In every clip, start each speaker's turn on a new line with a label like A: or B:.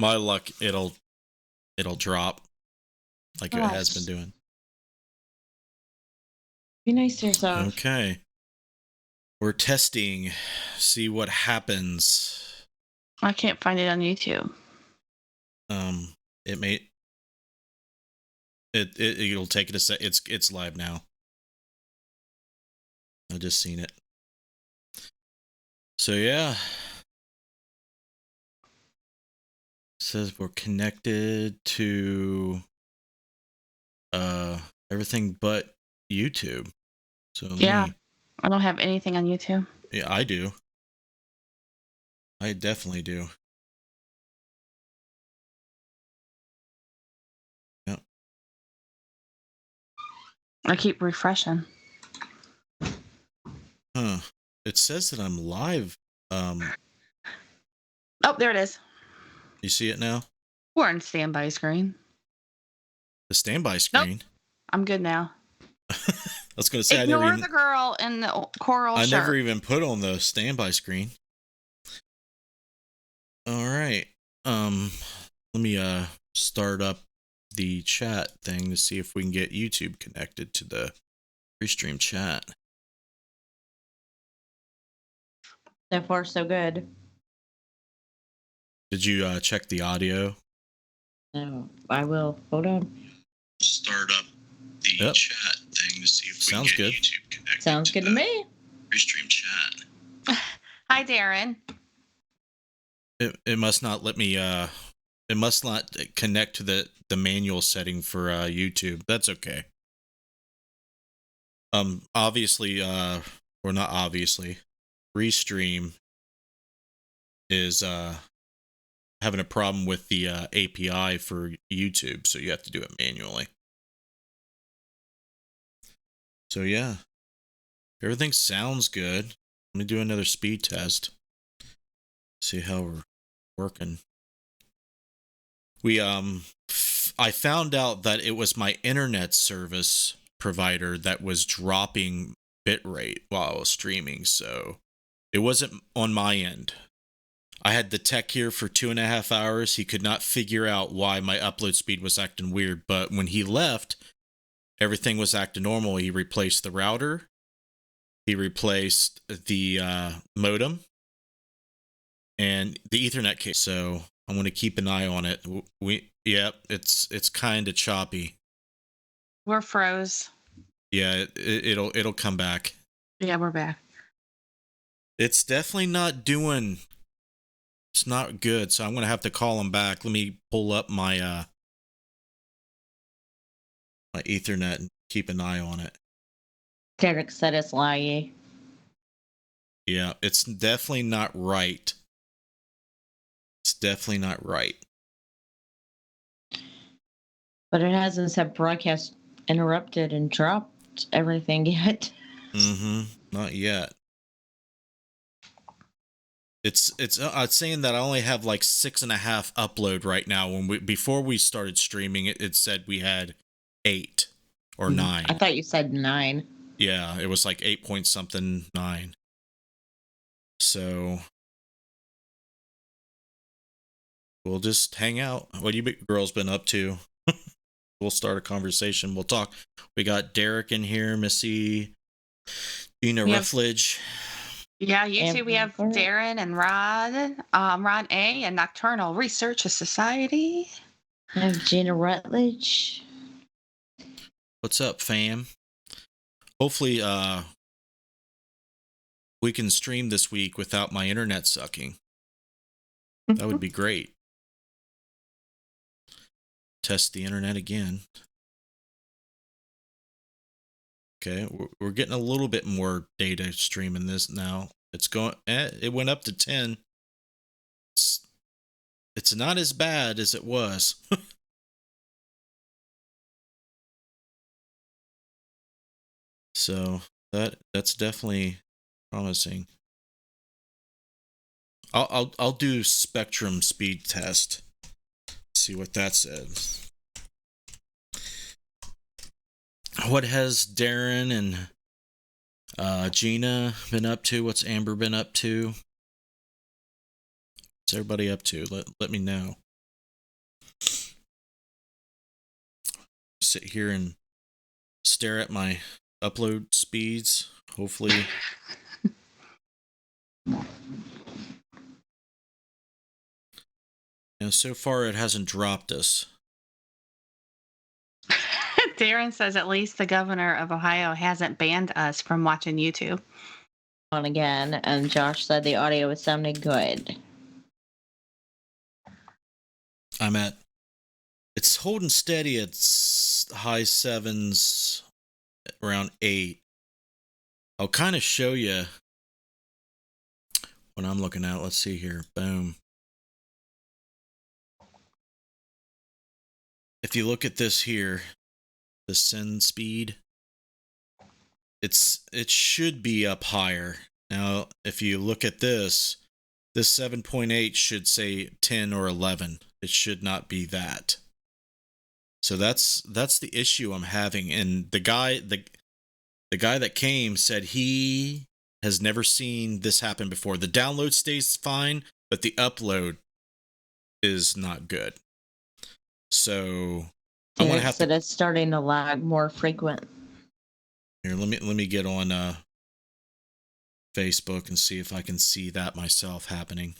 A: My luck, it'll drop like it has been
B: Relax.
A: doing.
B: Be nice to yourself.
A: Okay. We're testing. See what happens.
C: I can't find it on YouTube.
A: It may. It'll take it a sec. It's live now. I just seen it. So yeah. It says we're connected to everything but YouTube. So
C: Yeah. I don't have anything on YouTube.
A: Yeah, I do. I definitely do. Yep.
C: I keep refreshing.
A: Huh. It says that I'm live.
C: Oh, there it is.
A: You see it now?
C: We're on standby screen.
A: The standby screen.
C: Nope. I'm good now.
A: I was going to say
C: Ignore the girl in the coral shirt.
A: I never even put on the standby screen. All right. Let me start up the chat thing to see if we can get YouTube connected to the Restream chat.
B: So far, so good.
A: Did you check the audio?
B: No, I will. Hold on.
A: Start up the chat thing to see if we can get YouTube connected.
B: Sounds good to me.
A: Restream chat.
C: Hi, Darren.
A: It must not let me. It must not connect to the manual setting for YouTube. That's okay. Obviously, or not obviously, Restream is having a problem with the API for YouTube, so you have to do it manually. So yeah, everything sounds good. Let me do another speed test. See how we're working. I found out that it was my internet service provider that was dropping bitrate while I was streaming, so it wasn't on my end. I had the tech here for 2.5 hours. He could not figure out why my upload speed was acting weird, but when he left, everything was acting normal. He replaced the router. He replaced the modem and the Ethernet cable. So I'm going to keep an eye on it. It's kind of choppy.
C: We're froze.
A: Yeah, it'll come back.
C: Yeah, we're back.
A: It's definitely not doing. It's not good, so I'm going to have to call him back. Let me pull up my my Ethernet and keep an eye on it.
B: Derek said it's laggy.
A: Yeah, it's definitely not right. It's definitely not right.
B: But it hasn't said broadcast interrupted and dropped everything yet.
A: Not yet. It's saying that I only have like 6.5 upload right now. Before we started streaming, it said we had 8 or 9.
B: I thought you said 9.
A: Yeah, it was like 8 point something 9. So we'll just hang out. What you girls been up to? We'll start a conversation. We'll talk. We got Derek in here, Missy, Gina Ruffledge.
C: Yeah, you two. We have Darren and Rod, Rod A, and Nocturnal Research Society.
B: I have Gina Rutledge.
A: What's up, fam? Hopefully, we can stream this week without my internet sucking. That would be great. Test the internet again. Okay, we're getting a little bit more data streaming this now. It's going. It went up to 10. It's not as bad as it was. So that's definitely promising. I'll do Spectrum speed test. See what that says. What has Darren and Gina been up to? What's Amber been up to? What's everybody up to? Let me know. sit here and stare at my upload speeds. Hopefully. So far it hasn't dropped us.
C: Darren says at least the governor of Ohio hasn't banned us from watching YouTube.
B: On again, and Josh said the audio was sounding good.
A: It's holding steady at high 7s, around 8. I'll kind of show you what I'm looking at. Let's see here. Boom. If you look at this here, the send speed, it should be up higher. Now, if you look at this 7.8 should say 10 or 11. It should not be that. So that's the issue I'm having. And the guy that came said he has never seen this happen before. The download stays fine, but the upload is not good. So I'm gonna have to.
B: It's starting to lag more frequent.
A: Here, let me get on Facebook and see if I can see that myself happening.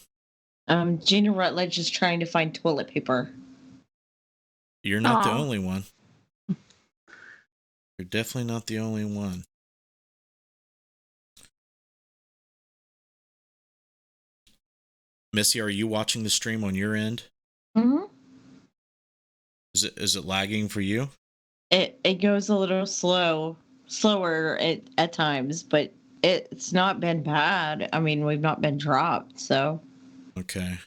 B: Gina Rutledge is trying to find toilet paper.
A: You're not the only one. You're definitely not the only one. Missy, are you watching the stream on your end?
B: Mm-hmm.
A: Is it lagging for you?
B: It goes a little slower at times, but it's not been bad. I mean, we've not been dropped, so.
A: Okay.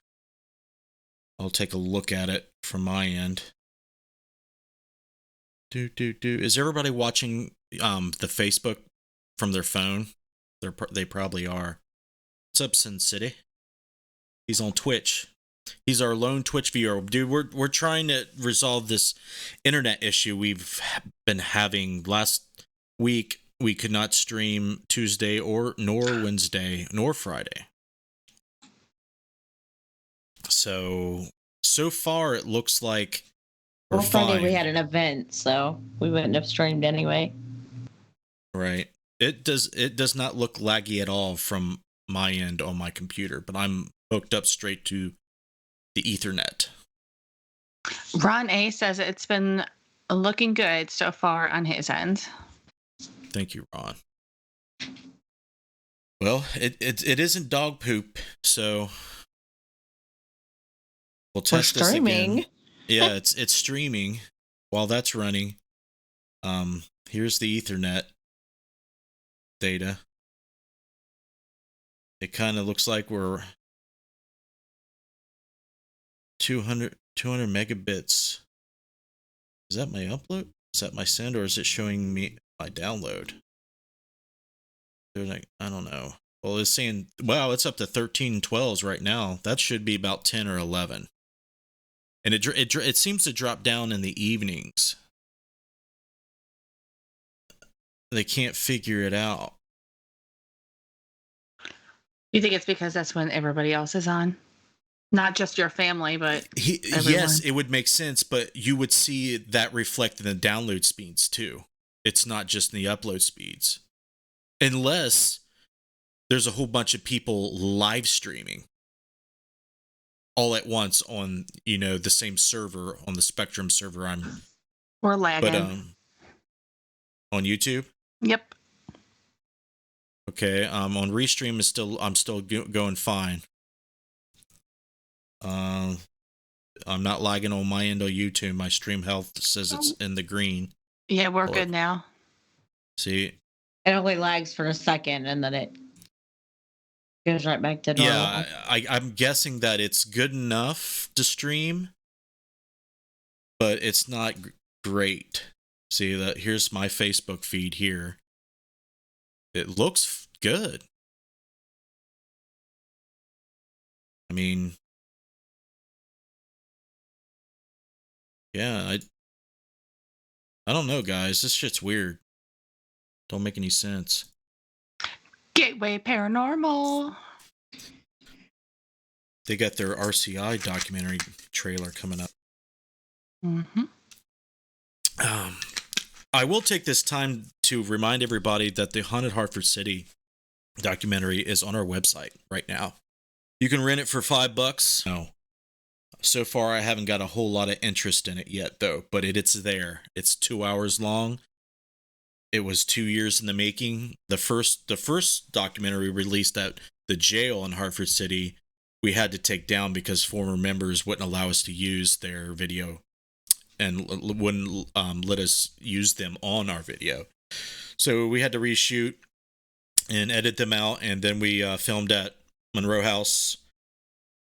A: I'll take a look at it from my end. Is everybody watching the Facebook from their phone? They probably are. What's up, Sin City? He's on Twitch. He's our lone Twitch viewer. Dude, we're trying to resolve this internet issue we've been having. Last week, we could not stream Tuesday nor Wednesday nor Friday. So far it looks like we're fine.
B: Friday we had an event, so we wouldn't have streamed anyway.
A: Right. It does not look laggy at all from my end on my computer, but I'm hooked up straight to the Ethernet.
C: Ron A says it's been looking good so far on his end.
A: Thank you, Ron. Well, it isn't dog poop, so we'll test this again. Yeah, it's streaming while that's running. Here's the Ethernet data. It kind of looks like we're 200 megabits. Is that my upload? Is that my send, or is it showing me my download? I don't know. Well, it's saying, wow, it's up to 1312s right now. That should be about 10 or 11. And it seems to drop down in the evenings. They can't figure it out.
C: You think it's because that's when everybody else is on? Not just your family, but everyone.
A: Yes, it would make sense, but you would see that reflected in the download speeds too. It's not just in the upload speeds. Unless there's a whole bunch of people live streaming all at once on, the same server, on the Spectrum server
C: We're lagging.
A: But on YouTube?
C: Yep.
A: Okay, on Restream I'm still going fine. I'm not lagging on my end of YouTube. My stream health says it's in the green.
C: Yeah, we're good now.
A: See?
B: It only lags for a second and then it goes right back to normal.
A: Yeah, I'm guessing that it's good enough to stream, but it's not great. See, here's my Facebook feed here. It looks good. I mean, yeah, I don't know, guys. This shit's weird. Don't make any sense.
C: Gateway Paranormal.
A: They got their RCI documentary trailer coming up.
C: Mm-hmm.
A: Um, I will take this time to remind everybody that the Haunted Hartford City documentary is on our website right now. You can rent it for $5. No. So far, I haven't got a whole lot of interest in it yet, though, but it's there. It's 2 hours long. It was 2 years in the making. The first documentary released at the jail in Hartford City, we had to take down because former members wouldn't allow us to use their video and wouldn't let us use them on our video. So we had to reshoot and edit them out, and then we filmed at Monroe House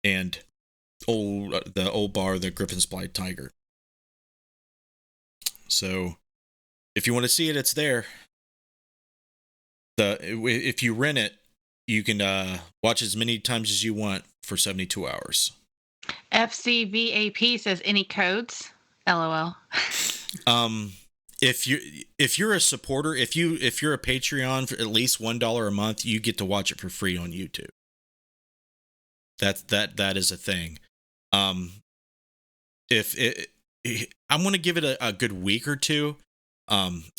A: and the old bar, the Griffin's Blind Tiger. So if you want to see it, it's there. If you rent it, you can watch as many times as you want for 72 hours.
C: FCVAP says, any codes? LOL.
A: If you're a supporter, if you're a Patreon for at least $1 a month, you get to watch it for free on YouTube. That is a thing. I'm going to give it a good week or two.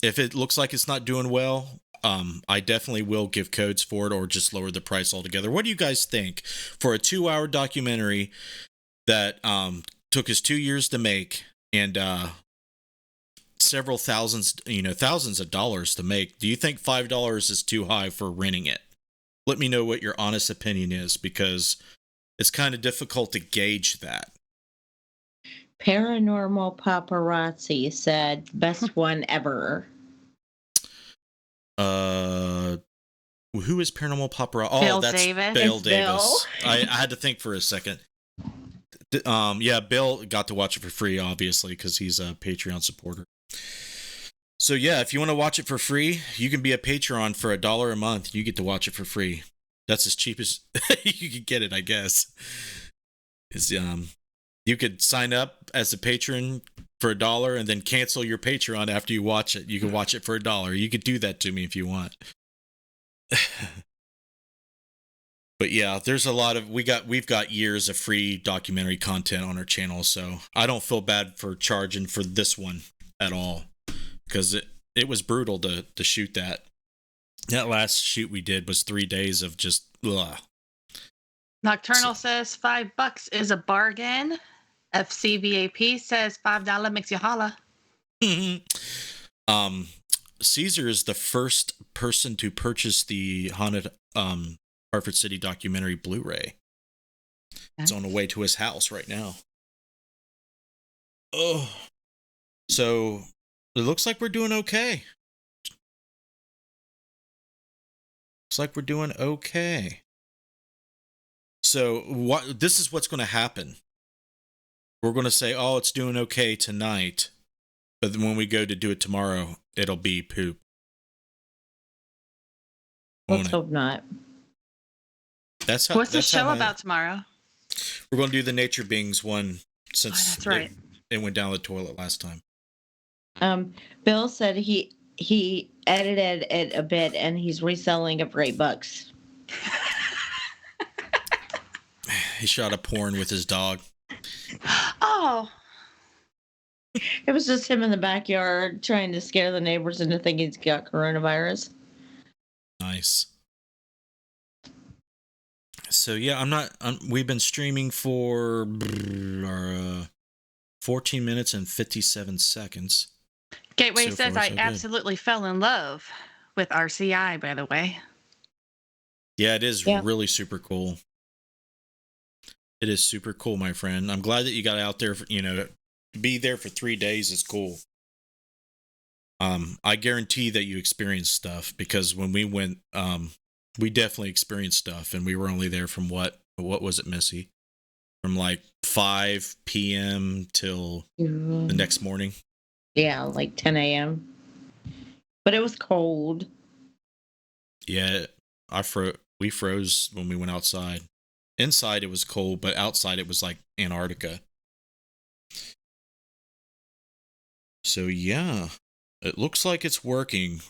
A: If it looks like it's not doing well, I definitely will give codes for it or just lower the price altogether. What do you guys think for a 2-hour documentary that took us 2 years to make and several thousands of dollars to make? Do you think $5 is too high for renting it? Let me know what your honest opinion is, because it's kind of difficult to gauge that.
B: Paranormal Paparazzi said, best one ever.
A: Who is Paranormal Paparazzi? Oh,
C: Bill
A: that's
C: Davis.
A: Bill
B: It's
A: Davis.
B: Bill.
A: I had to think for a second. Yeah, Bill got to watch it for free, obviously, because he's a Patreon supporter. So yeah, if you want to watch it for free, you can be a Patreon for $1 a month. You get to watch it for free. That's as cheap as you could get it, I guess. You could sign up as a patron for $1 and then cancel your Patreon after you watch it. You can watch it for $1. You could do that to me if you want. But yeah, there's a lot of we've got years of free documentary content on our channel, so I don't feel bad for charging for this one at all, because it was brutal to shoot that. That last shoot we did was 3 days of just ugh.
C: Nocturnal says $5 is a bargain. FCVAP says $5 makes you holla.
A: Caesar is the first person to purchase the Haunted Hartford City documentary Blu-ray. It's on the way to his house right now. Oh, so it looks like we're doing okay. Looks like we're doing okay. So this is what's going to happen. We're going to say, oh, it's doing okay tonight, but then when we go to do it tomorrow, it'll be poop.
B: Let's hope not.
A: That's how.
C: What's the show about tomorrow?
A: We're going to do the Nature Beings one, since
C: that's right.
A: It went down the toilet last time.
B: Bill said he edited it a bit and he's reselling it for $8.
A: He shot a porn with his dog.
C: Oh.
B: It was just him in the backyard trying to scare the neighbors into thinking he's got coronavirus.
A: Nice. So yeah, we've been streaming for 14 minutes and 57 seconds.
C: Gateway says, I absolutely fell in love with RCI, by the way.
A: Yeah, it is really super cool. It is super cool, my friend. I'm glad that you got out there, to be there for 3 days is cool. I guarantee that you experienced stuff, because when we went, we definitely experienced stuff, and we were only there from what was it, Missy? From like 5 p.m. till the next morning.
B: Yeah, like 10 a.m. But it was cold.
A: Yeah, we froze when we went outside. Inside it was cold, but outside it was like Antarctica. So yeah, it looks like it's working.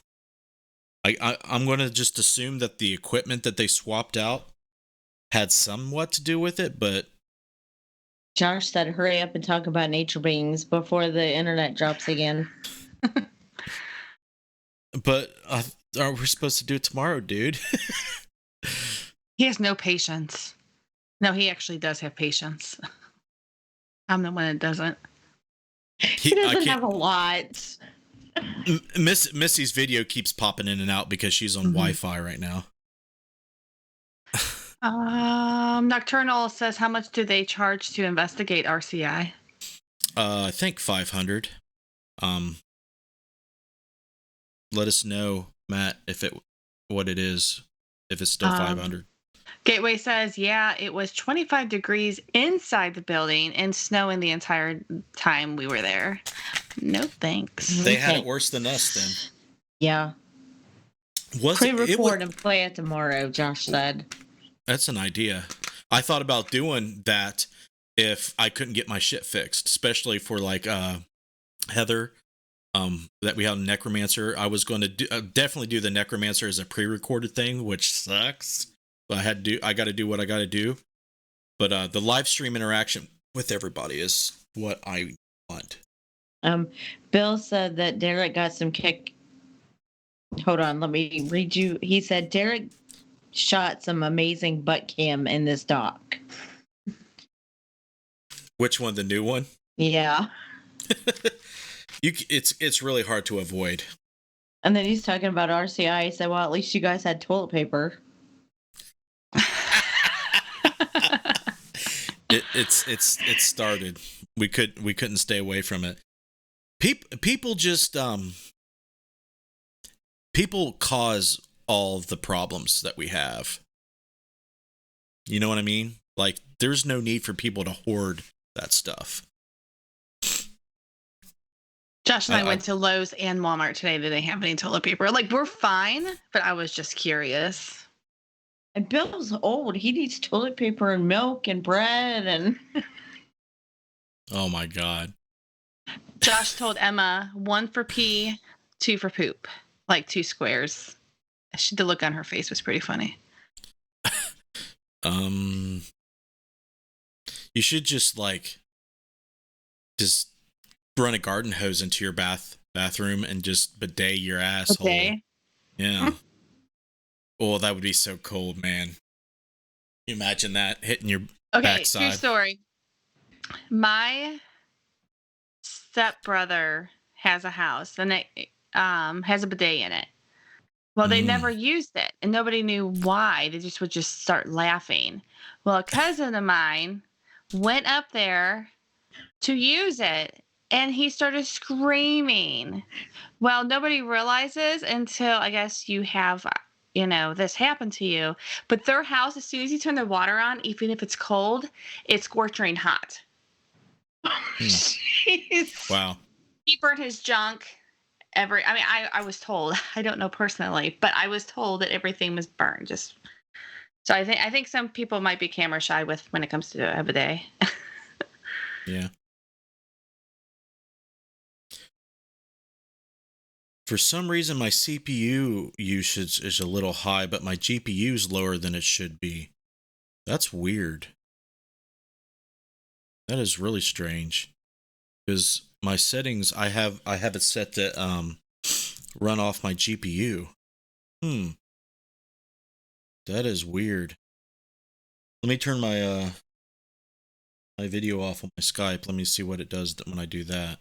A: I'm going to just assume that the equipment that they swapped out had somewhat to do with it, but
B: Josh said, hurry up and talk about nature beings before the internet drops again.
A: But are we supposed to do it tomorrow, dude?
C: He has no patience. No, he actually does have patience. I'm the one that doesn't.
B: He doesn't have a lot.
A: Missy's video keeps popping in and out because she's on Wi-Fi right now.
C: Nocturnal says, how much do they charge to investigate RCI?
A: I think 500. Let us know, Matt, what it is. If it's still 500.
C: Gateway says, yeah, it was 25 degrees inside the building and snowing the entire time we were there. No thanks.
A: They had it worse than us then.
B: Yeah. Pre-record and play it tomorrow, Josh said.
A: That's an idea. I thought about doing that if I couldn't get my shit fixed, especially for like Heather, that we had a Necromancer. I was going to definitely do the Necromancer as a pre-recorded thing, which sucks. But I got to do what I got to do. But the live stream interaction with everybody is what I want.
B: Bill said that Derek got some kick. Hold on, let me read you. He said Derek shot some amazing butt cam in this doc.
A: Which one? The new one?
B: Yeah.
A: It's really hard to avoid.
B: And then he's talking about RCI. He said, well, at least you guys had toilet paper.
A: It started. We couldn't stay away from it. People just people cause all the problems that we have. You know what I mean? Like, there's no need for people to hoard that stuff.
C: Josh and I went to Lowe's and Walmart today. Did they have any toilet paper? Like, we're fine, but I was just curious.
B: And Bill's old. He needs toilet paper and milk and bread and...
A: Oh, my God.
C: Josh told Emma 1 for pee, 2 for poop. Like 2 squares. The look on her face was pretty funny.
A: You should just run a garden hose into your bathroom and just bidet your asshole.
C: Okay.
A: Yeah. Oh, that would be so cold, man. Can you imagine that hitting your backside?
C: True story. My stepbrother has a house and it has a bidet in it. Well, they never used it and nobody knew why. They just would just start laughing. Well, a cousin of mine went up there to use it and he started screaming. Well, nobody realizes until I guess you have, this happen to you. But their house, as soon as you turn the water on, even if it's cold, it's scorching hot. Jeez.
A: Wow.
C: He burned his junk. I was told, I don't know personally, but I was told that everything was burned. So I think some people might be camera shy when it comes to a bidet.
A: Yeah. For some reason, my CPU usage is a little high, but my GPU is lower than it should be. That's weird. That is really strange. Because my settings, I have it set to run off my GPU. That is weird. Let me turn my my video off on my Skype. Let me see what it does when I do that.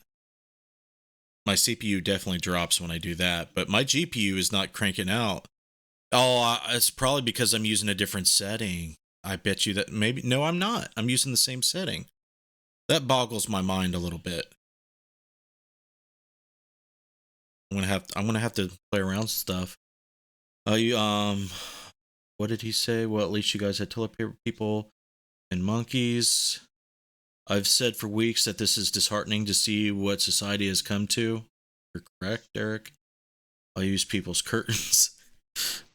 A: My CPU definitely drops when I do that, but my GPU is not cranking out. Oh, it's probably because I'm using a different setting. I bet you that maybe... No, I'm not. I'm using the same setting. That boggles my mind a little bit. I'm gonna have to play around with stuff. What did he say? Well, at least you guys had toilet paper people and monkeys. I've said for weeks that this is disheartening to see what society has come to. You're correct, Derek. I'll use people's curtains.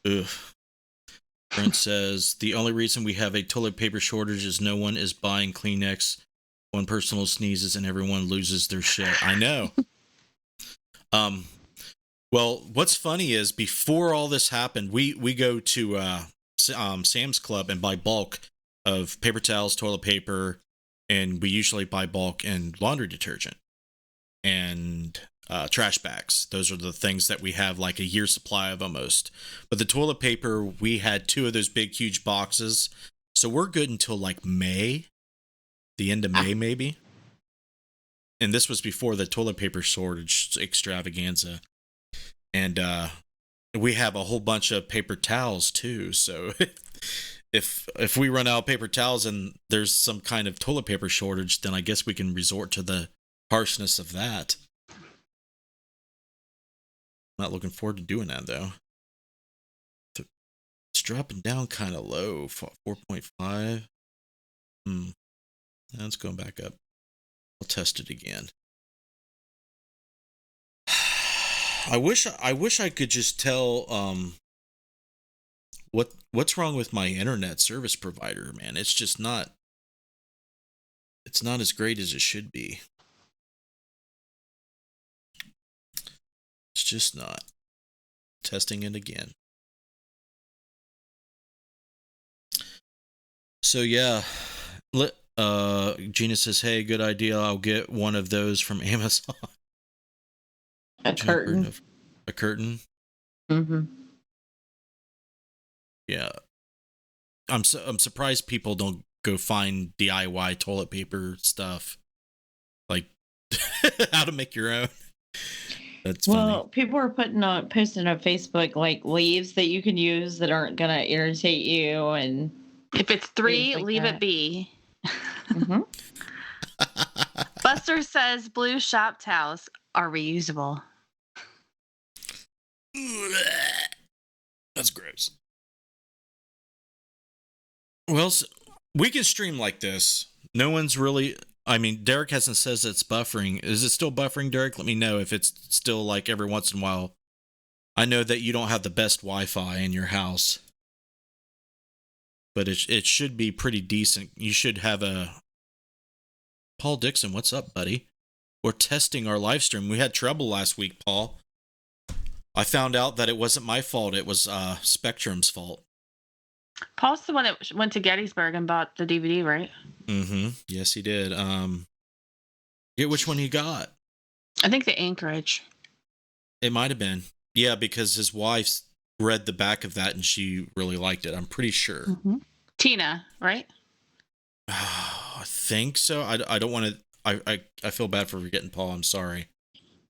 A: Ugh. Brent says, the only reason we have a toilet paper shortage is no one is buying Kleenex. One person sneezes and everyone loses their shit. I know. Well, what's funny is before all this happened, we go to Sam's Club and buy bulk of paper towels, toilet paper, and we usually buy bulk and laundry detergent and trash bags. Those are the things that we have like a year's supply of almost. But the toilet paper, we had 2 of those big, huge boxes. So we're good until like May, the end of May, maybe. And this was before the toilet paper shortage extravaganza. And we have a whole bunch of paper towels too. So if we run out of paper towels and there's some kind of toilet paper shortage, then I guess we can resort to the harshness of that. Not looking forward to doing that though. It's dropping down kind of low, 4.5. That's going back up. I'll test it again. I wish I could just tell what's wrong with my internet service provider, man. It's just not as great as it should be. It's just not. Testing it again. So yeah, Gina says, "Hey, good idea. I'll get one of those from Amazon."
B: A curtain.
A: A curtain.
B: Mm-hmm.
A: Yeah, I'm surprised people don't go find DIY toilet paper stuff, like how to make your own. That's
B: well,
A: funny.
B: people are posting on Facebook like leaves that you can use that aren't gonna irritate you, and
C: if it's 3,
B: like
C: leave
B: that.
C: it be.
B: Mm-hmm.
C: Buster says blue shop towels are reusable.
A: That's gross. Well, we can stream like this. No one's really. I mean, Derek hasn't says it's buffering. Is it still buffering, Derek? Let me know if it's still like every once in a while. I know that you don't have the best Wi-Fi in your house, but it should be pretty decent. You should have a. Paul Dixon, what's up, buddy? We're testing our live stream. We had trouble last week, Paul. I found out that it wasn't my fault. It was Spectrum's fault.
C: Paul's the one that went to Gettysburg and bought the DVD, right?
A: Mm-hmm. Yes, he did. Get which one he got.
C: I think the Anchorage.
A: It might have been. Yeah, because his wife read the back of that and she really liked it. I'm pretty sure.
C: Mm-hmm. Tina, right?
A: I think so. I don't want to. I feel bad for forgetting Paul. I'm sorry.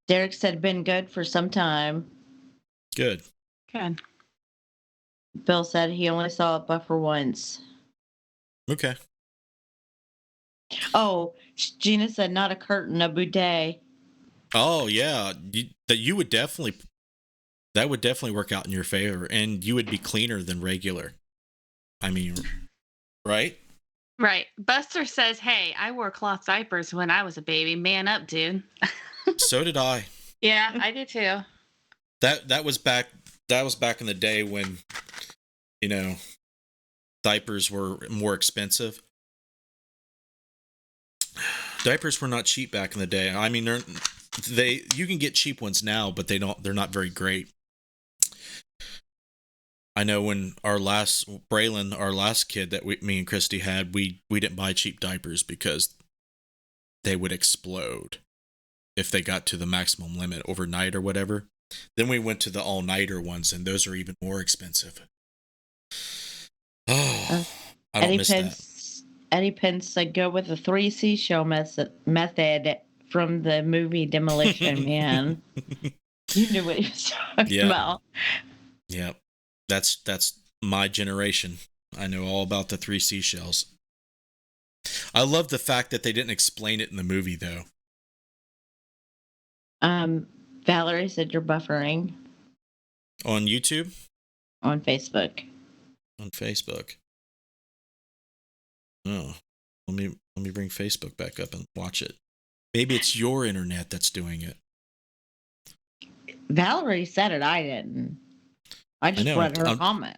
B: Derek said been good for some time.
A: Good.
C: Good.
B: Bill said he only saw it buffer once.
A: Okay.
B: Oh, Gina said not a curtain, a bidet.
A: Oh yeah, that would definitely work out in your favor, and you would be cleaner than regular. I mean, right?
C: Right. Buster says, "Hey, I wore cloth diapers when I was a baby. Man up, dude."
A: So did I.
C: Yeah, I did too.
A: That was back in the day when, diapers were more expensive. Diapers were not cheap back in the day. I mean, you can get cheap ones now, but they're not very great. I know when Braylon, our last kid that me and Christy had, we didn't buy cheap diapers because they would explode if they got to the maximum limit overnight or whatever. Then we went to the all-nighter ones, and those are even more expensive. Oh, I don't miss that.
B: Eddie Pence said go with the 3 seashell method from the movie Demolition Man. You knew what he was talking about.
A: Yeah. That's my generation. I know all about the 3 seashells. I love the fact that they didn't explain it in the movie, though.
B: Valerie said you're buffering.
A: On YouTube?
B: On Facebook.
A: On Facebook. Oh, let me bring Facebook back up and watch it. Maybe it's your internet that's doing it.
B: Valerie said it. I didn't. I just read her comment.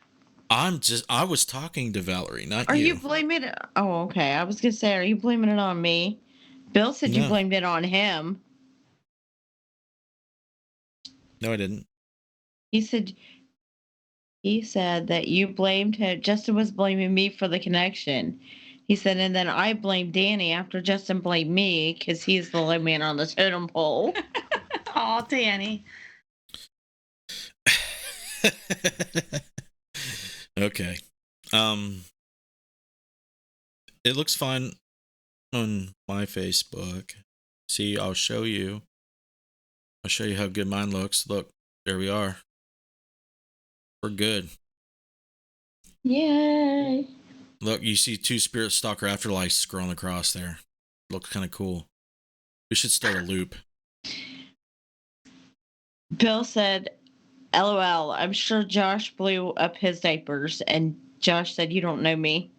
A: I was talking to Valerie, not you.
B: Are you blaming it? Oh, okay. I was gonna say, are you blaming it on me? Bill said you blamed it on him.
A: No, I didn't.
B: He said that you blamed him. Justin was blaming me for the connection. He said, and then I blame Danny after Justin blamed me because he's the low man on the totem pole.
C: Oh, Danny.
A: Okay. It looks fine on my Facebook. See, I'll show you. I'll show you how good mine looks. Look, there we are. We're good.
B: Yay.
A: Look, you see 2 Spirit Stalker Afterlife scrolling across there. Looks kind of cool. We should start a loop.
B: Bill said, LOL, I'm sure Josh blew up his diapers. And Josh said, you don't know me.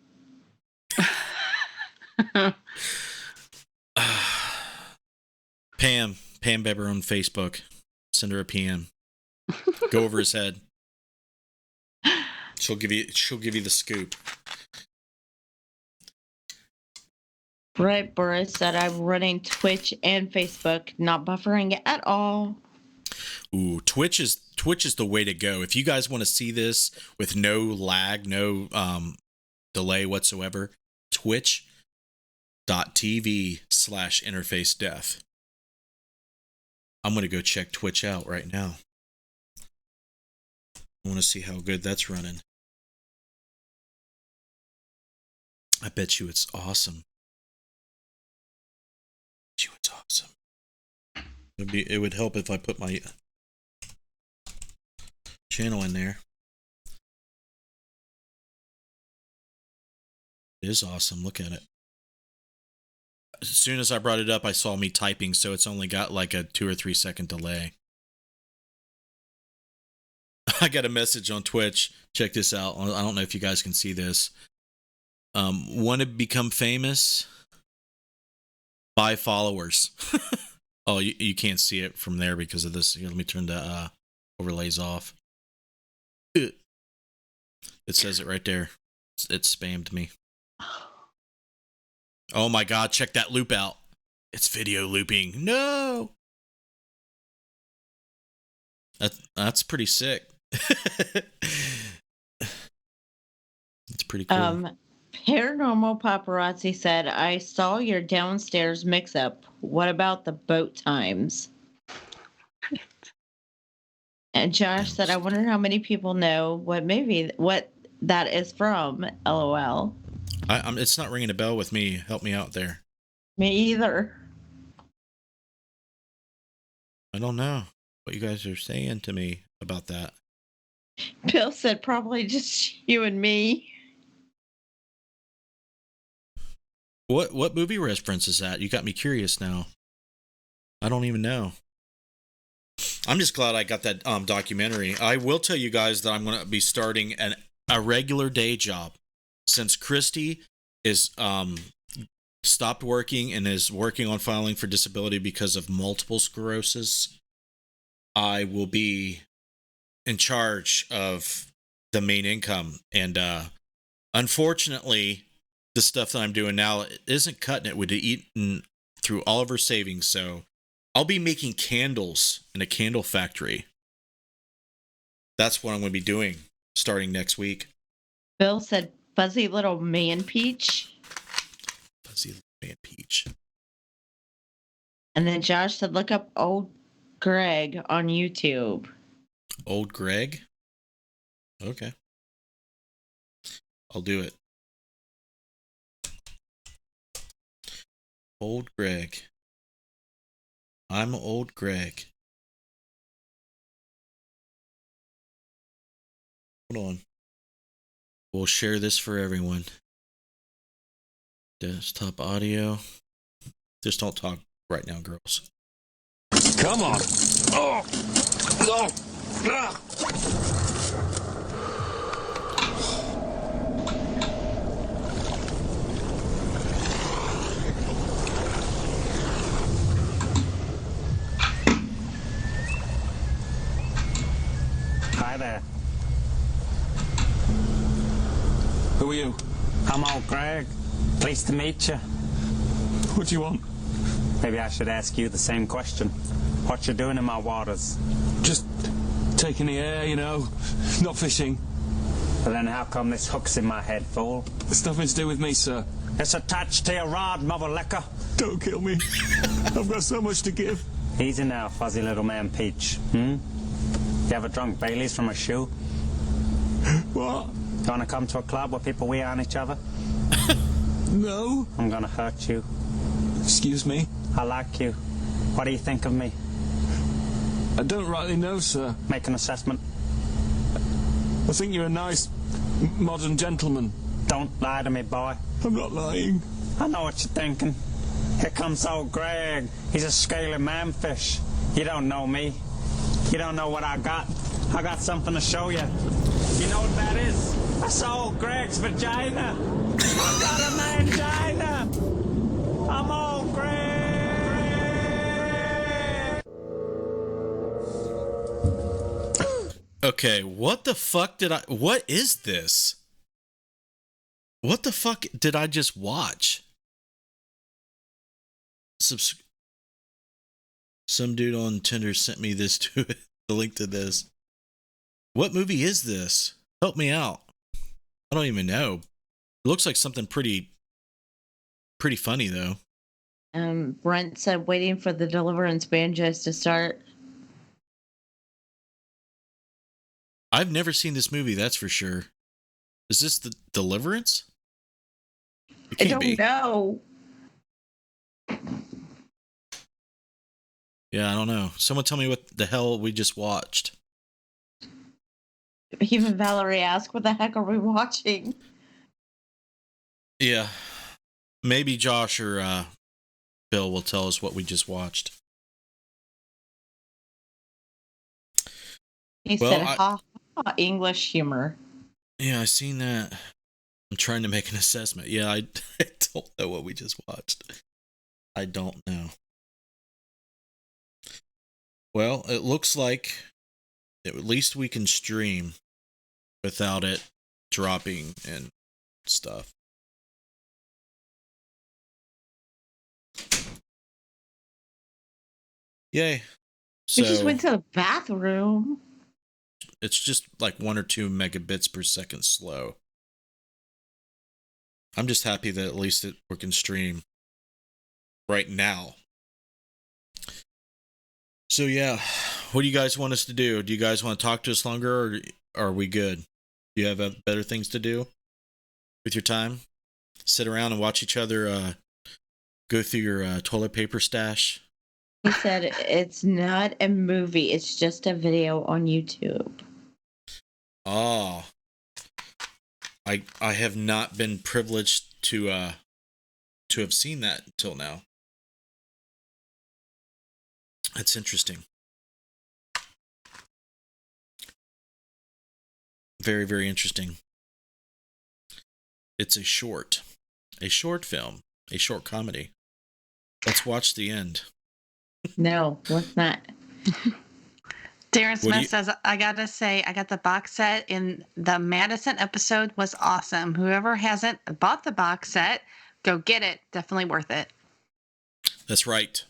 A: Pam Beber on Facebook. Send her a PM. Go over his head. She'll give you the scoop.
B: Brett Burris said, I'm running Twitch and Facebook, not buffering at all.
A: Ooh, Twitch is the way to go. If you guys want to see this with no lag, no delay whatsoever, twitch.tv/interfacedeath. I'm going to go check Twitch out right now. I want to see how good that's running. I bet you it's awesome. It's awesome. It would help if I put my channel in there. It is awesome. Look at it. As soon as I brought it up, I saw me typing, so it's only got like a 2 or 3 second delay. I got a message on Twitch. Check this out. I don't know if you guys can see this. Want to become famous? Buy followers. Oh, you can't see it from there because of this. Here, let me turn the overlays off. It says it right there. It spammed me. Oh my God, check that loop out. It's video looping. No. That's pretty sick. It's pretty cool.
B: Paranormal Paparazzi said, I saw your downstairs mix-up. What about the boat times? And Josh said, I wonder how many people know what that is from, LOL.
A: It's not ringing a bell with me. Help me out there.
B: Me either.
A: I don't know what you guys are saying to me about that.
B: Bill said, probably just you and me.
A: What movie reference is that? You got me curious now. I don't even know. I'm just glad I got that documentary. I will tell you guys that I'm going to be starting a regular day job. Since Christy is stopped working and is working on filing for disability because of multiple sclerosis, I will be in charge of the main income. And unfortunately, the stuff that I'm doing now isn't cutting it. We'd eaten through all of our savings. So I'll be making candles in a candle factory. That's what I'm going to be doing starting next week.
B: Bill said, fuzzy little man peach.
A: Fuzzy little man peach.
B: And then Josh said, look up old Greg on YouTube.
A: Old Greg? Okay. I'll do it. Old Greg. I'm Old Greg. Hold on. We'll share this for everyone. Desktop audio. Just don't talk right now, girls.
D: Come on. Oh. No. Ah.
E: Hi there.
D: Who are you?
E: I'm old Greg. Pleased to meet you.
D: What do you want?
E: Maybe I should ask you the same question. What you doing in my waters?
D: Just taking the air, you know. Not fishing.
E: Well, then how come this hook's in my head, fool?
D: It's nothing to do with me, sir.
E: It's attached to your rod, mother liquor.
D: Don't kill me. I've got so much to give.
E: Easy now, fuzzy little man Peach. You ever drunk Baileys from a shoe?
D: What?
E: You wanna come to a club where people wee on each other?
D: No.
E: I'm gonna hurt you.
D: Excuse me?
E: I like you. What do you think of me?
D: I don't rightly know, sir.
E: Make an assessment.
D: I think you're a nice, modern gentleman.
E: Don't lie to me, boy.
D: I'm not lying.
E: I know what you're thinking. Here comes old Greg. He's a scaly manfish. You don't know me. You don't know what I got. I got something to show you. You know what that is? That's old Greg's vagina. I got a mangina. I'm old Greg.
A: Okay, what the fuck what is this? What the fuck did I just watch? Some dude on Tinder sent me this the link to this. What movie is this? Help me out. I don't even know. It looks like something pretty funny though.
B: Brent said waiting for the Deliverance banjos to start.
A: I've never seen this movie, that's for sure. Is this the Deliverance? It
B: I
A: can't
B: don't
A: be.
B: know.
A: Yeah, I don't know. Someone tell me what the hell we just watched.
B: Even Valerie asked, what the heck are we watching?
A: Yeah. Maybe Josh or Bill will tell us what we just watched.
B: He
A: Well,
B: said, ha ha, English humor.
A: Yeah, I seen that. I'm trying to make an assessment. Yeah, I don't know what we just watched. I don't know. Well, it looks like at least we can stream without it dropping and stuff. Yay. So
B: We just went to the bathroom.
A: it's just like 1 or 2 megabits per second slow. I'm just happy that at least we can stream right now. So yeah, what do you guys want us to do? Do you guys want to talk to us longer, or are we good? Do you have better things to do with your time? Sit around and watch each other go through your toilet paper stash?
B: He said, it's not a movie. It's just a video on YouTube.
A: Oh, I have not been privileged to have seen that until now. That's interesting. Very, very interesting. It's a short film, a short comedy. Let's watch the end.
B: No, let's not.
C: Darren Smith says, I gotta say, I got the box set, and the Madison episode was awesome. Whoever hasn't bought the box set, go get it. Definitely worth it.
A: That's right.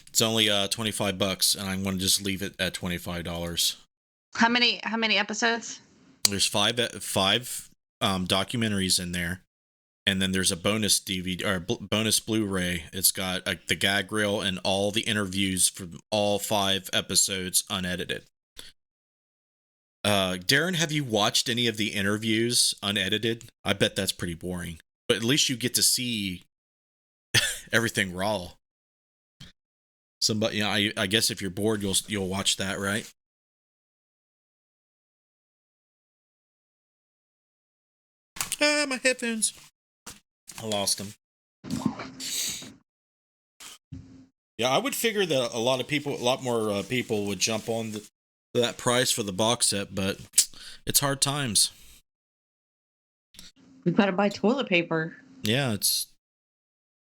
A: It's only $25, and I'm going to just leave it at $25.
C: How many episodes?
A: There's five documentaries in there, and then there's a bonus DVD or bonus Blu-ray. It's got the gag reel and all the interviews from all 5 episodes unedited. Darren, have you watched any of the interviews unedited? I bet that's pretty boring, but at least you get to see everything raw. Somebody, I guess if you're bored, you'll watch that, right? My headphones. I lost them. Yeah, I would figure that a lot more people would jump on that price for the box set, but it's hard times.
B: We've got to buy toilet paper.
A: Yeah, it's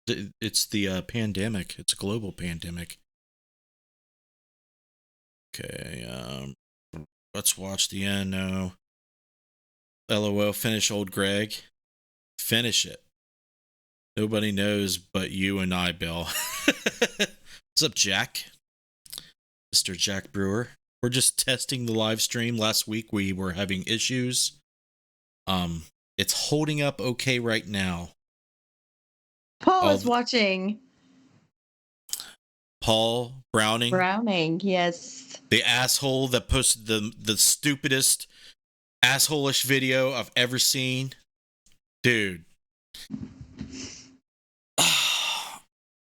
A: the pandemic. It's a global pandemic. Okay, let's watch the end now. LOL, finish old Greg. Finish it. Nobody knows but you and I, Bill. What's up, Jack? Mr. Jack Brewer. We're just testing the live stream. Last week we were having issues. It's holding up okay right now.
B: Paul
A: All
B: is
A: the-
B: watching
A: Paul Browning,
B: Browning. Yes.
A: the asshole that posted the stupidest asshole-ish video I've ever seen. Dude.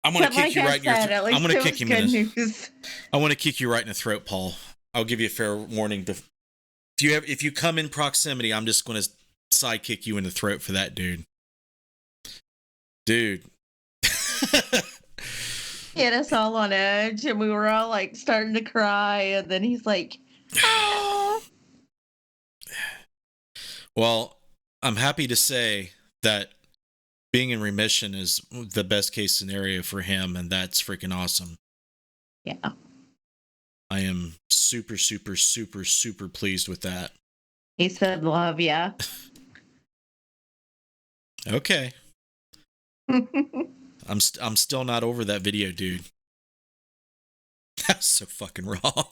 A: I'm gonna
B: But
A: kick you right in your
B: said, at least
A: I'm gonna
B: it
A: kick
B: was
A: you
B: good
A: in the
B: news.
A: I want to kick you right in the throat, Paul. I'll give you a fair warning. If you come in proximity, I'm just going to sidekick you in the throat for that, dude. Dude.
B: He had us all on edge, and we were all like starting to cry. And then he's like, "Ah."
A: Well, I'm happy to say that being in remission is the best case scenario for him, and that's freaking awesome.
B: Yeah.
A: I am super, super, super, super pleased with that.
B: He said, "Love ya."
A: Okay. I'm still not over that video, dude. That's so fucking wrong.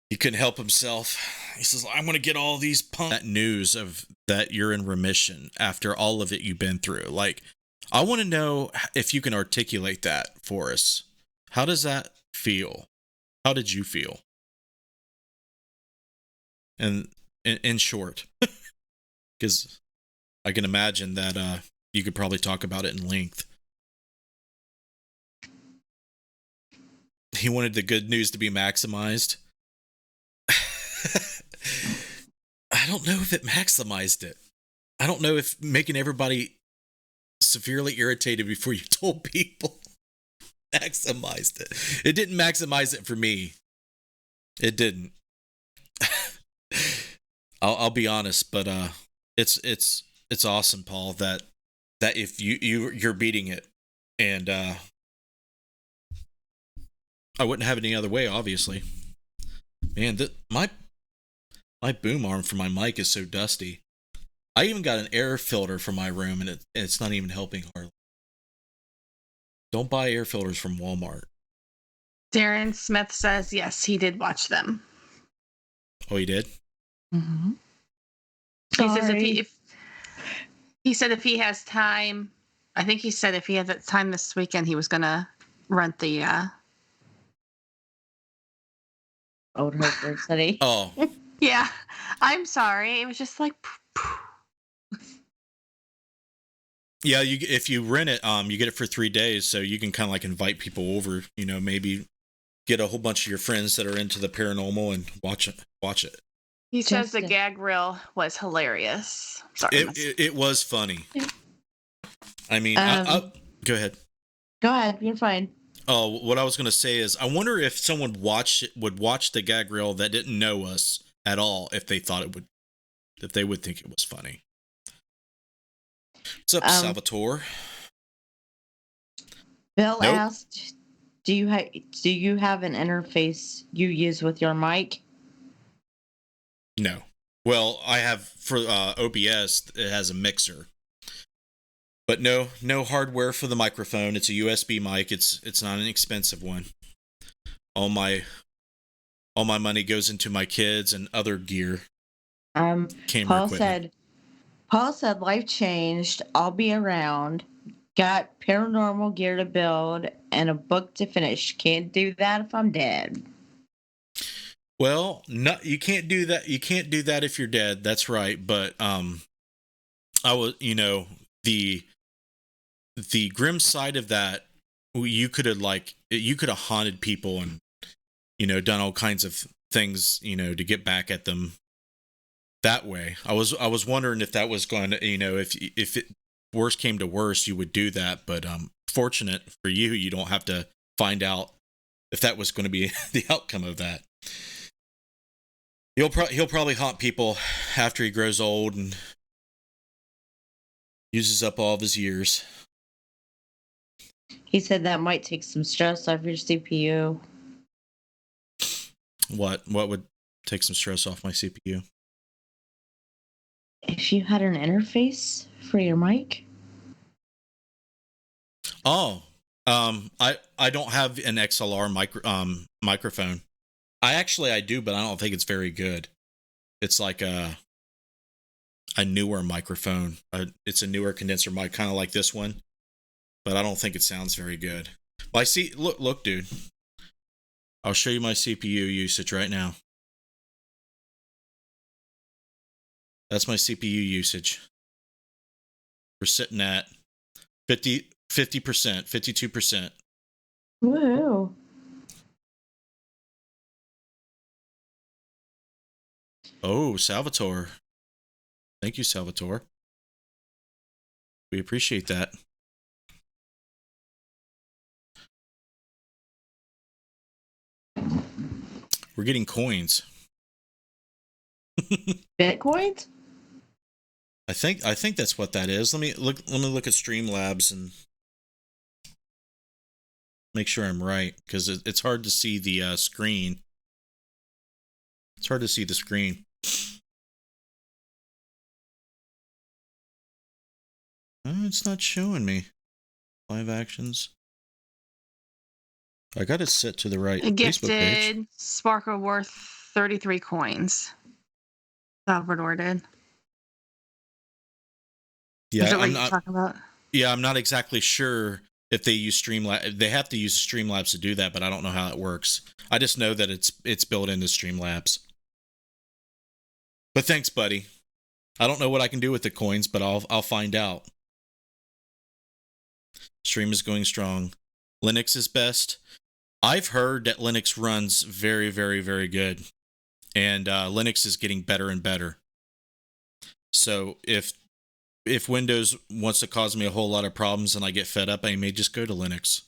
A: He couldn't help himself. He says, "I'm going to get all these that news of that you're in remission after all of it you've been through." Like, I want to know if you can articulate that for us. How does that feel? How did you feel? And in short, because I can imagine that you could probably talk about it in length. He wanted the good news to be maximized. I don't know if it maximized it. I don't know if making everybody severely irritated before you told people maximized it. It didn't maximize it for me. It didn't. I'll be honest, but it's awesome, Paul, that if you're beating it, and I wouldn't have it any other way, obviously. Man, my boom arm for my mic is so dusty. I even got an air filter for my room, and it's not even helping hardly. Don't buy air filters from Walmart.
C: Darren Smith says yes, he did watch them.
A: Oh, you did?
B: Mm-hmm.
C: He says if he said if he has time, I think he said if he had that time this weekend, he was gonna rent the.
B: Old Hope City.
A: Oh,
C: Yeah, I'm sorry. It was just like.
A: yeah. If you rent it, you get it for 3 days, so you can kind of like invite people over. You know, maybe get a whole bunch of your friends that are into the paranormal and watch it.
C: He says the
B: Just-
C: gag reel was hilarious. Sorry.
A: It was funny. I mean, go ahead.
B: Go ahead. You're fine.
A: Oh, what I was going to say is, I wonder if someone would watch the gag reel that didn't know us at all, if they thought if they would think it was funny. What's up, Salvatore?
B: Bill
A: Nope.
B: asked, "Do you have an interface you use with your mic?"
A: No. Well, I have for OBS. It has a mixer, but no hardware for the microphone. It's a USB mic. It's not an expensive one. All my money goes into my kids and other gear. Camera equipment.
B: Paul said, "Life changed. I'll be around. Got paranormal gear to build and a book to finish. Can't do that if I'm dead."
A: Well, no, you can't do that. You can't do that if you're dead. That's right. But I was, the grim side of that, you could have haunted people and done all kinds of things to get back at them that way. I was wondering if that was going to if it worst came to worst, you would do that. But fortunate for you, you don't have to find out if that was going to be the outcome of that. He'll probably haunt people after he grows old and uses up all of his years.
B: He said that might take some stress off your CPU.
A: What would take some stress off my CPU?
B: If you had an interface for your mic?
A: Oh, I don't have an XLR microphone. I do, but I don't think it's very good. It's like a newer microphone. It's a newer condenser mic, kind of like this one. but I don't think it sounds very good. Well, I see. Look, dude. I'll show you my CPU usage right now. That's my CPU usage. We're sitting at 50%, 52%.
B: Woo.
A: Oh, Salvatore. Thank you, Salvatore. We appreciate that. We're getting coins.
B: Bitcoins?
A: I think that's what that is. Let me look at Streamlabs and make sure I'm right, because it's hard to see the screen. It's hard to see the screen. It's not showing me. Live actions. I got it set to the right Facebook page.
C: Gifted Sparkle worth 33 coins. Salvador did.
A: Yeah,
C: Is that what
A: I'm
C: you're
A: not.
C: talking about?
A: Yeah, I'm not exactly sure if they use Streamlabs. They have to use Streamlabs to do that, but I don't know how it works. I just know that it's built into Streamlabs. But thanks, buddy. I don't know what I can do with the coins, but I'll find out. Stream is going strong. Linux is best. I've heard that Linux runs very, very, very good, and Linux is getting better and better. So if Windows wants to cause me a whole lot of problems and I get fed up, I may just go to Linux.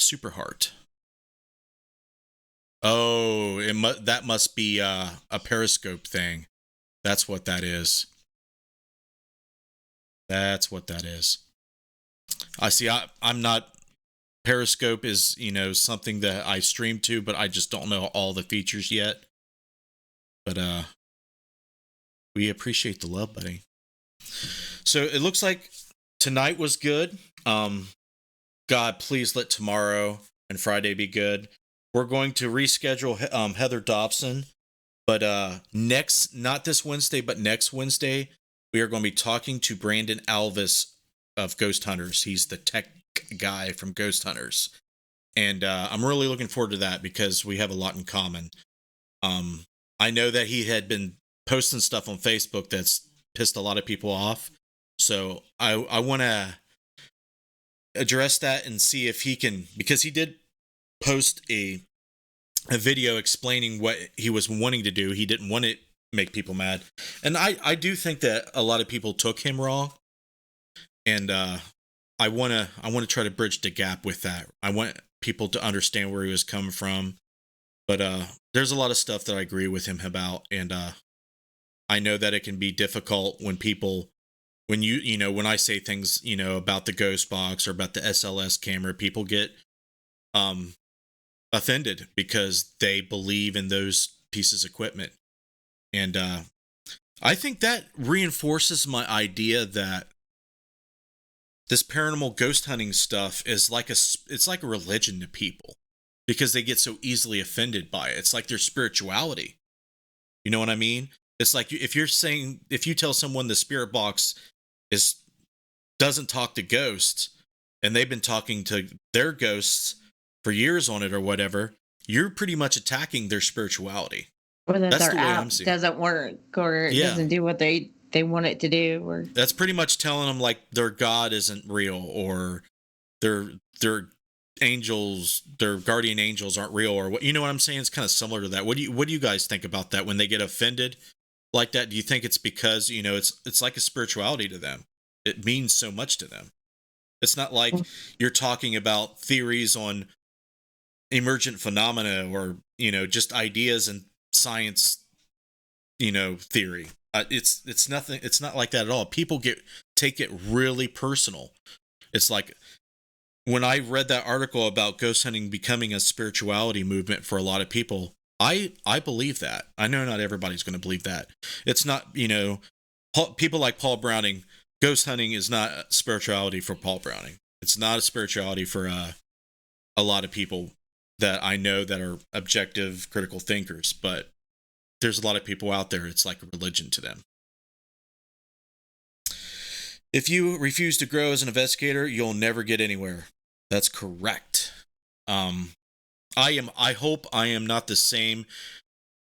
A: Superheart. Oh, that must be a Periscope thing. That's what that is. That's what that is. I see. I'm not. Periscope is, something that I stream to, but I just don't know all the features yet. But we appreciate the love, buddy. So it looks like tonight was good. God, please let tomorrow and Friday be good. We're going to reschedule Heather Dobson, but not this Wednesday, but next Wednesday, we are going to be talking to Brandon Alvis of Ghost Hunters. He's the tech guy from Ghost Hunters, and I'm really looking forward to that because we have a lot in common. I know that he had been posting stuff on Facebook that's pissed a lot of people off, so I want to address that and see if he can, because he did post a video explaining what he was wanting to do. He didn't want to make people mad, and I do think that a lot of people took him wrong, and I want to try to bridge the gap with that. I want people to understand where he was coming from, but there's a lot of stuff that I agree with him about, and I know that it can be difficult when when I say things about the Ghost Box or about the SLS camera, people get offended because they believe in those pieces of equipment. And I think that reinforces my idea that this paranormal ghost hunting stuff is it's like a religion to people because they get so easily offended by it. It's like their spirituality. You know what I mean? It's like if you tell someone the spirit box doesn't talk to ghosts and they've been talking to their ghosts for years on it or whatever, you're pretty much attacking their spirituality.
B: Or that
A: That's
B: their
A: the way
B: app
A: I'm seeing it.
B: doesn't work or it doesn't do what they want it to do. Or
A: That's pretty much telling them like their God isn't real, or their angels, their guardian angels aren't real, or what, you know what I'm saying? It's kind of similar to that. What do you guys think about that when they get offended like that? Do you think it's because, it's like a spirituality to them? It means so much to them. It's not like you're talking about theories on emergent phenomena or, just ideas and science, theory. It's nothing. It's not like that at all. People take it really personal. It's like when I read that article about ghost hunting becoming a spirituality movement for a lot of people, I believe that. I know not everybody's going to believe that. It's not, people like Paul Browning. Ghost hunting is not spirituality for Paul Browning. It's not a spirituality for a lot of people that I know that are objective, critical thinkers. But there's a lot of people out there, it's like a religion to them. If you refuse to grow as an investigator, you'll never get anywhere. That's correct. I hope I am not the same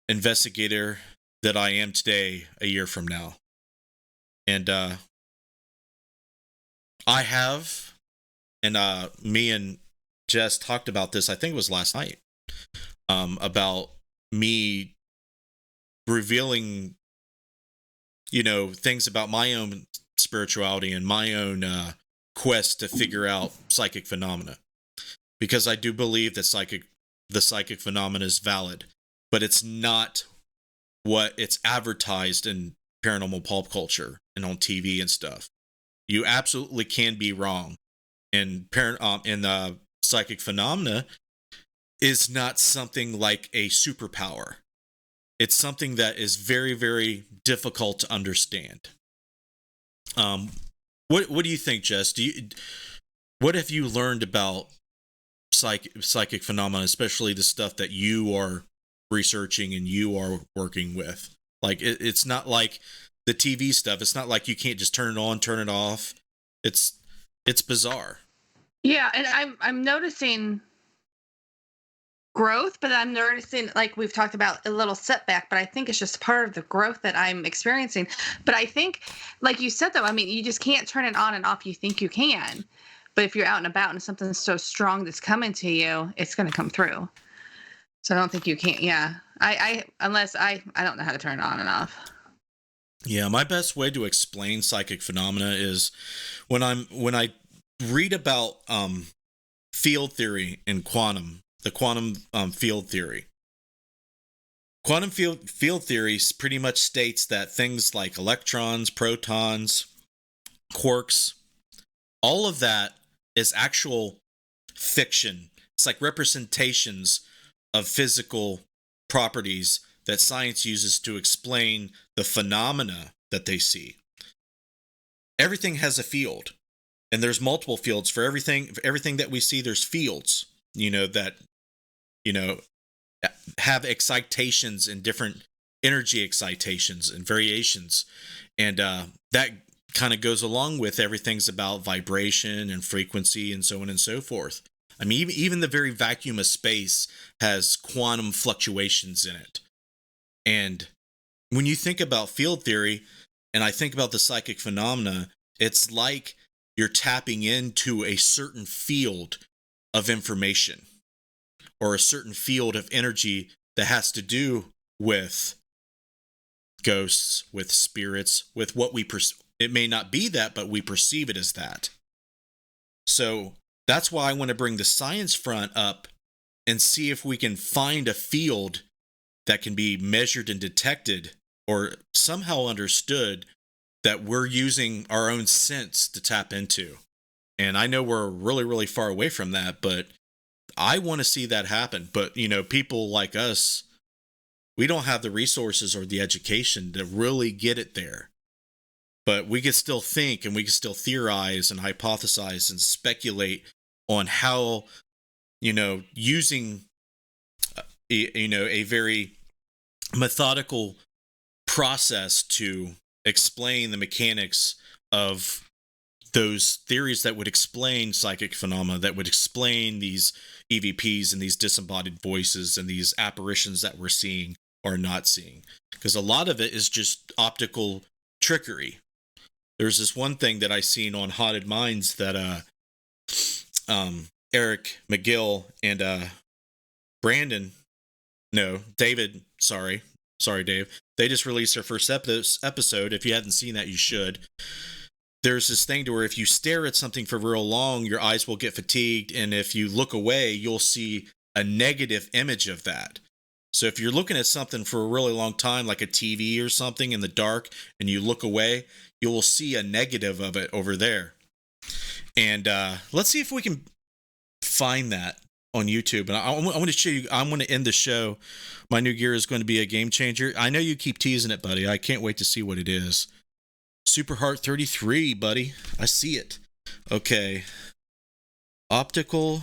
A: investigator that I am today a year from now. And I have, and me and Jess talked about this, I think it was last night, about me revealing, things about my own spirituality and my own quest to figure out psychic phenomena. Because I do believe that the psychic phenomena is valid, but it's not what it's advertised in paranormal pulp culture and on TV and stuff. You absolutely can be wrong. And psychic phenomena is not something like a superpower. It's something that is very, very difficult to understand. What do you think, Jess? What have you learned about psychic phenomena, especially the stuff that you are researching and you are working with? Like it's not like the TV stuff. It's not like you can't just turn it on, turn it off. It's bizarre.
C: Yeah, and I'm noticing growth, but I'm noticing, like we've talked about, a little setback, but I think it's just part of the growth that I'm experiencing. But I think, like you said, though, I mean, you just can't turn it on and off. You think you can, but if you're out and about and something's so strong that's coming to you, it's going to come through. So I don't think you can. Yeah, I don't know how to turn it on and off.
A: Yeah, my best way to explain psychic phenomena is when I read about field theory and the quantum field theory. Quantum field theory pretty much states that things like electrons, protons, quarks, all of that is actual fiction. It's like representations of physical properties that science uses to explain the phenomena that they see. Everything has a field, and there's multiple fields for everything. For everything that we see, there's fields, that have excitations and different energy excitations and variations. And that kind of goes along with everything's about vibration and frequency and so on and so forth. I mean, even the very vacuum of space has quantum fluctuations in it. And when you think about field theory, and I think about the psychic phenomena, it's like you're tapping into a certain field of information or a certain field of energy that has to do with ghosts, with spirits, with what we it may not be that, but we perceive it as that. So that's why I want to bring the science front up and see if we can find a field that can be measured and detected or somehow understood that we're using our own sense to tap into. And I know we're really, really far away from that, but I want to see that happen. But, people like us, we don't have the resources or the education to really get it there. But we can still think and we can still theorize and hypothesize and speculate on how, using, a very methodical process to explain the mechanics of those theories that would explain psychic phenomena, that would explain these EVPs and these disembodied voices and these apparitions that we're seeing or not seeing. Because a lot of it is just optical trickery. There's this one thing that I seen on Haunted Minds that Eric McGill and David, sorry Dave, they just released their first episode. If you hadn't seen that, you should. There's this thing to where if you stare at something for real long, your eyes will get fatigued, and if you look away, you'll see a negative image of that. So if you're looking at something for a really long time, like a TV or something in the dark, and you look away, you will see a negative of it over there. And let's see if we can find that on YouTube. And I want to show you, I'm going to end the show. My new gear is going to be a game changer. I know you keep teasing it, buddy. I can't wait to see what it is. Super Heart 33, buddy. I see it. Okay. Optical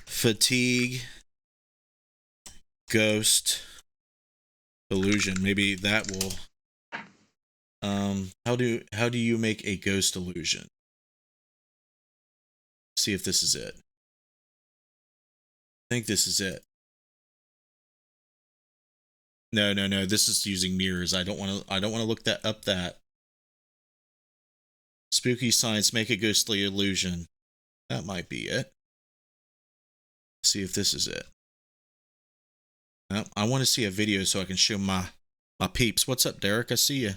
A: fatigue ghost illusion. Maybe that will How do you make a ghost illusion? See if this is it. I think this is it. No. This is using mirrors. I don't want to look that up. That spooky science, make a ghostly illusion. That might be it. See if this is it. I want to see a video so I can show my peeps. What's up, Derek? I see you.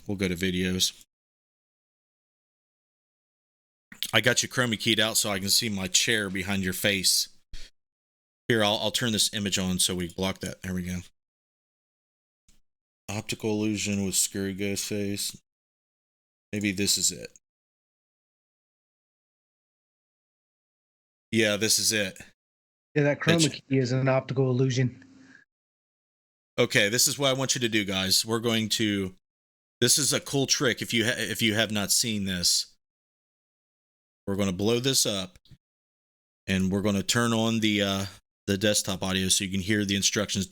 A: We'll go to videos. I got you chroma keyed out so I can see my chair behind your face. Here, I'll turn this image on so we block that. There we go. Optical illusion with scary ghost face. Maybe this is it. Yeah, this is it.
F: Yeah, that chroma key is an optical illusion.
A: Okay, this is what I want you to do, guys. We're going to... This is a cool trick if you have not seen this. We're going to blow this up, and we're going to turn on the desktop audio so you can hear the instructions.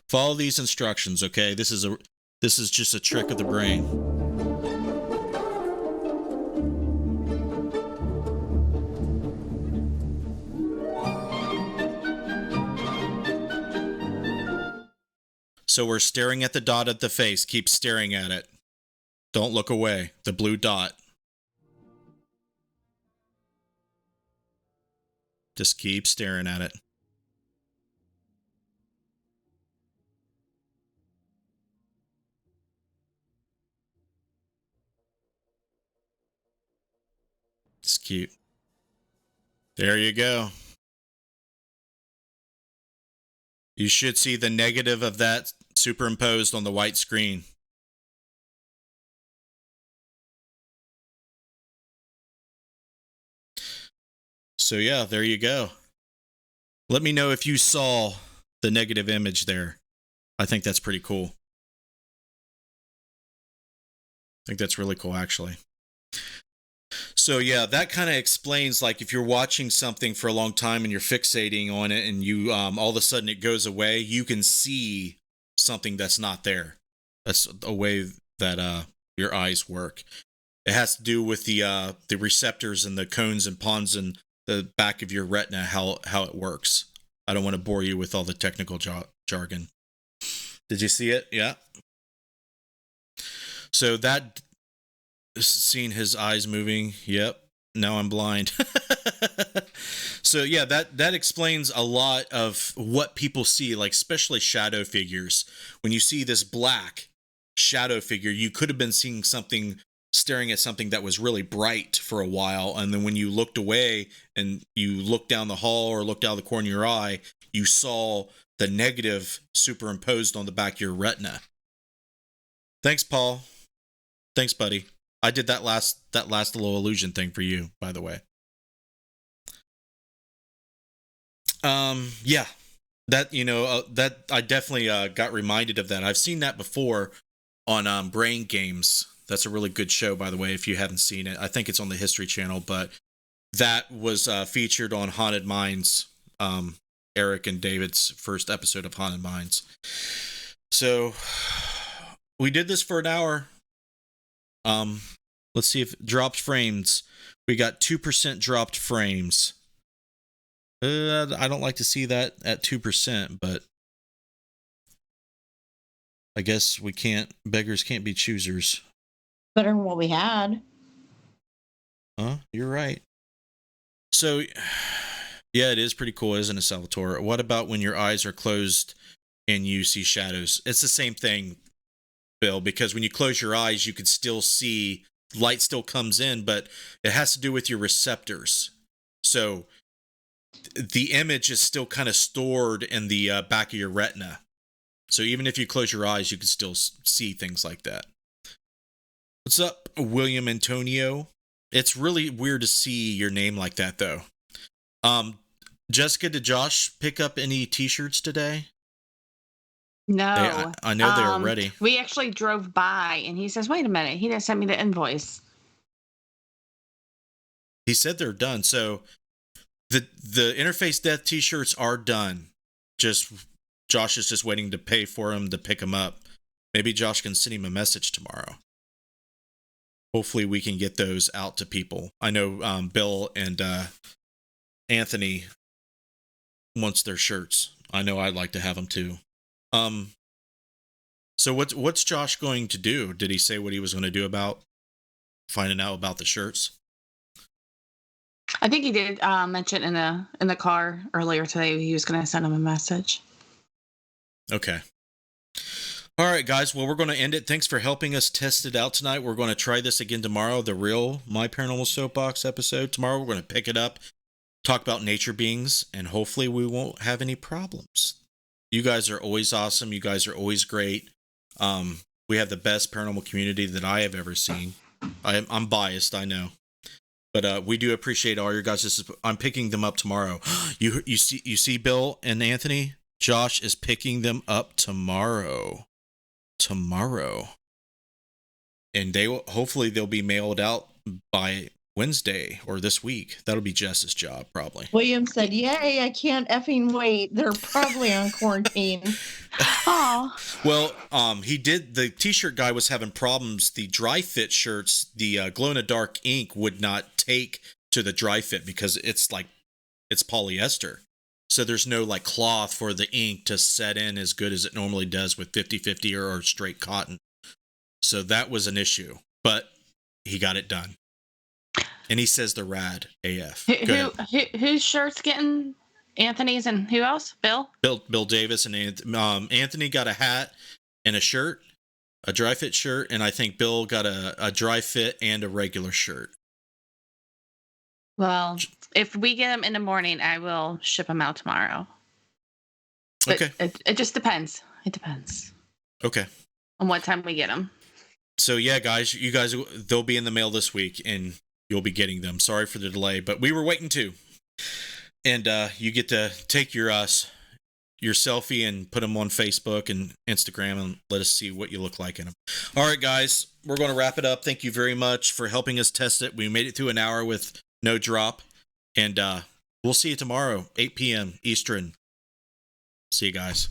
A: Follow these instructions, okay? This is just a trick of the brain. So we're staring at the dot at the face. Keep staring at it. Don't look away. The blue dot. Just keep staring at it. It's cute. There you go. You should see the negative of that superimposed on the white screen. So yeah, there you go. Let me know if you saw the negative image there. I think that's pretty cool. I think that's really cool, actually. So yeah, that kind of explains, like, if you're watching something for a long time and you're fixating on it and you all of a sudden it goes away, you can see something that's not there. That's a way that your eyes work. It has to do with the receptors and the cones and pons in the back of your retina, how it works. I don't want to bore you with all the technical jargon. Did you see it? Yeah. So that, seeing his eyes moving. Yep. Now I'm blind. So yeah, that explains a lot of what people see, like especially shadow figures. When you see this black shadow figure, you could have been seeing something, staring at something that was really bright for a while, and then when you looked away and you looked down the hall or looked out the corner of your eye, you saw the negative superimposed on the back of your retina. Thanks, Paul. Thanks, buddy. I did that last little illusion thing for you, by the way. Yeah, that, that I definitely got reminded of that. I've seen that before on Brain Games. That's a really good show, by the way, if you haven't seen it. I think it's on the History Channel, but that was featured on Haunted Minds, Eric and David's first episode of Haunted Minds. So we did this for an hour. Let's see if dropped frames. We got 2% dropped frames. I don't like to see that at 2%, but I guess beggars can't be choosers.
B: Better than what we had.
A: You're right. So, yeah, it is pretty cool, isn't it, Salvatore? What about when your eyes are closed and you see shadows? It's the same thing, Bill, because when you close your eyes, you can still see, light still comes in, but it has to do with your receptors. So the image is still kind of stored in the back of your retina. So even if you close your eyes, you can still see things like that. What's up, William Antonio? It's really weird to see your name like that, though. Jessica, did Josh pick up any t-shirts today?
C: No.
A: I know they're ready.
C: We actually drove by, and he says, wait a minute, he didn't send me the invoice.
A: He said they're done. So the Interface Death t-shirts are done. Josh is just waiting to pay for them to pick them up. Maybe Josh can send him a message tomorrow. Hopefully we can get those out to people. I know Bill and Anthony wants their shirts. I know I'd like to have them too. So what's Josh going to do? Did he say what he was going to do about finding out about the shirts?
C: I think he did mention in the car earlier today he was going to send him a message.
A: Okay. All right, guys. Well, we're going to end it. Thanks for helping us test it out tonight. We're going to try this again tomorrow, the real My Paranormal Soapbox episode. Tomorrow we're going to pick it up, talk about nature beings, and hopefully we won't have any problems. You guys are always awesome. You guys are always great. We have the best paranormal community that I have ever seen. I'm biased, I know. But we do appreciate all your guys. I'm picking them up tomorrow. You see Bill and Anthony? Josh is picking them up tomorrow. And hopefully they'll be mailed out by Wednesday or this week. That'll be Jess's job, probably.
B: William said, "Yay, I can't effing wait. They're probably on quarantine."
C: Oh.
A: Well, the t-shirt guy was having problems. The dry fit shirts, the glow-in-the-dark ink would not take to the dry fit because it's polyester. So there's no like cloth for the ink to set in as good as it normally does with 50/50 or straight cotton. So that was an issue, but he got it done. And he says they're rad AF.
C: Whose shirt's getting Anthony's and who else? Bill
A: Davis and Anthony got a hat and a shirt, a dry fit shirt, and I think Bill got a dry fit and a regular shirt.
C: Well, if we get them in the morning, I will ship them out tomorrow. But
A: okay.
C: It just depends. It depends.
A: Okay.
C: On what time we get them.
A: So yeah, guys, they'll be in the mail this week and you'll be getting them. Sorry for the delay, but we were waiting too. And you get to take your selfie and put them on Facebook and Instagram and let us see what you look like in them. All right, guys, we're going to wrap it up. Thank you very much for helping us test it. We made it through an hour with no drop. And we'll see you tomorrow, 8 p.m. Eastern. See you guys.